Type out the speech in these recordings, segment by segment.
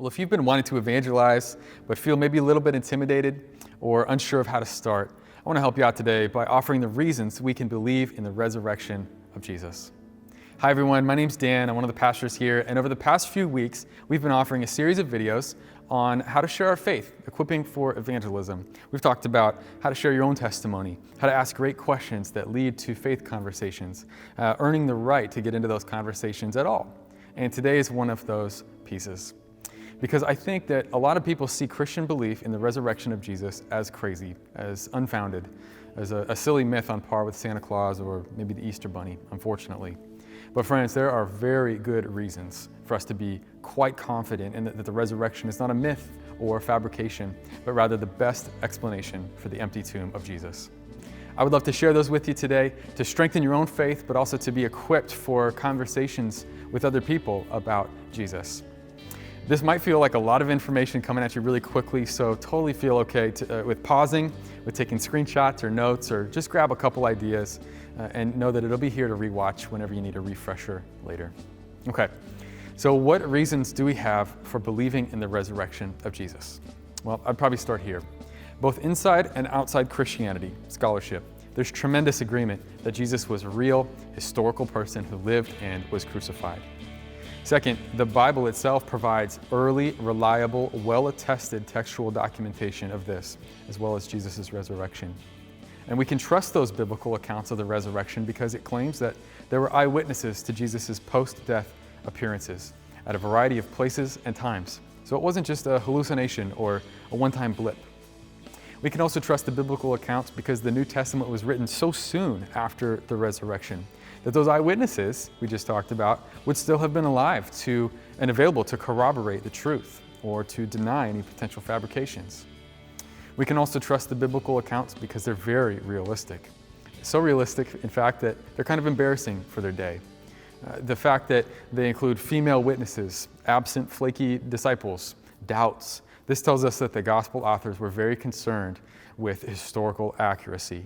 Well, if you've been wanting to evangelize, but feel maybe a little bit intimidated or unsure of how to start, I want to help you out today by offering the reasons we can believe in the resurrection of Jesus. Hi everyone, my name's Dan. I'm one of the pastors here, and over the past few weeks, we've been offering a series of videos on how to share our faith, equipping for evangelism. We've talked about how to share your own testimony, how to ask great questions that lead to faith conversations, earning the right to get into those conversations at all. And today is one of those pieces. Because I think that a lot of people see Christian belief in the resurrection of Jesus as crazy, as unfounded, as a silly myth on par with Santa Claus or maybe the Easter Bunny, unfortunately. But friends, there are very good reasons for us to be quite confident in that the resurrection is not a myth or a fabrication, but rather the best explanation for the empty tomb of Jesus. I would love to share those with you today to strengthen your own faith, but also to be equipped for conversations with other people about Jesus. This might feel like a lot of information coming at you really quickly, so totally feel okay with pausing, with taking screenshots or notes, or just grab a couple ideas and know that it'll be here to rewatch whenever you need a refresher later. Okay, so what reasons do we have for believing in the resurrection of Jesus? Well, I'd probably start here. Both inside and outside Christianity, scholarship, there's tremendous agreement that Jesus was a real, historical person who lived and was crucified. Second, the Bible itself provides early, reliable, well-attested textual documentation of this, as well as Jesus' resurrection. And we can trust those biblical accounts of the resurrection because it claims that there were eyewitnesses to Jesus' post-death appearances at a variety of places and times. So it wasn't just a hallucination or a one-time blip. We can also trust the biblical accounts because the New Testament was written so soon after the resurrection that those eyewitnesses we just talked about would still have been alive and available to corroborate the truth or to deny any potential fabrications. We can also trust the biblical accounts because they're very realistic. So realistic, in fact, that they're kind of embarrassing for their day. The fact that they include female witnesses, absent, flaky disciples, doubts. This tells us that the gospel authors were very concerned with historical accuracy.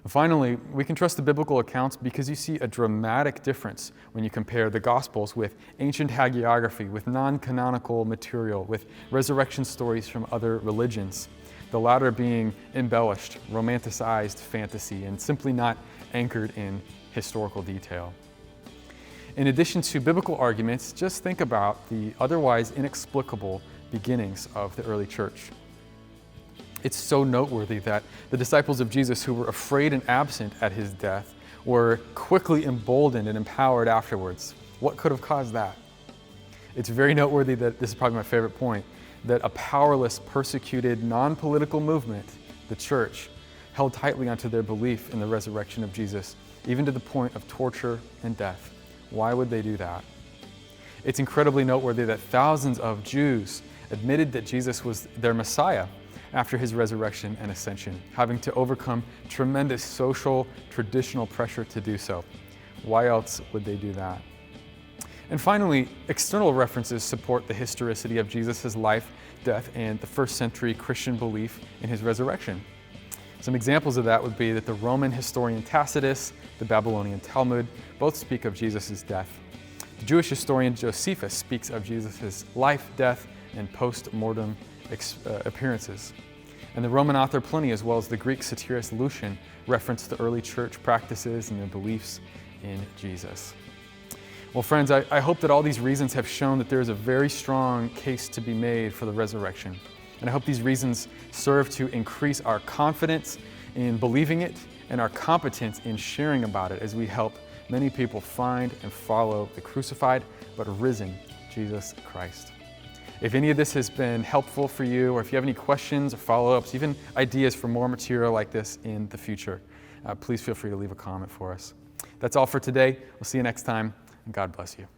Finally, we can trust the biblical accounts because you see a dramatic difference when you compare the Gospels with ancient hagiography, with non-canonical material, with resurrection stories from other religions, the latter being embellished, romanticized fantasy, and simply not anchored in historical detail. In addition to biblical arguments, just think about the otherwise inexplicable beginnings of the early church. It's so noteworthy that the disciples of Jesus who were afraid and absent at his death were quickly emboldened and empowered afterwards. What could have caused that? It's very noteworthy that, this is probably my favorite point, that a powerless, persecuted, non-political movement, the church, held tightly onto their belief in the resurrection of Jesus, even to the point of torture and death. Why would they do that? It's incredibly noteworthy that thousands of Jews admitted that Jesus was their Messiah after his resurrection and ascension, having to overcome tremendous social, traditional pressure to do so. Why else would they do that? And finally, external references support the historicity of Jesus' life, death, and the first century Christian belief in his resurrection. Some examples of that would be that the Roman historian Tacitus, the Babylonian Talmud, both speak of Jesus' death. The Jewish historian Josephus speaks of Jesus' life, death, and post-mortem appearances. And the Roman author Pliny, as well as the Greek satirist Lucian, reference the early church practices and their beliefs in Jesus. Well, friends, I hope that all these reasons have shown that there is a very strong case to be made for the resurrection. And I hope these reasons serve to increase our confidence in believing it and our competence in sharing about it as we help many people find and follow the crucified but risen Jesus Christ. If any of this has been helpful for you, or if you have any questions or follow-ups, even ideas for more material like this in the future, please feel free to leave a comment for us. That's all for today. We'll see you next time, and God bless you.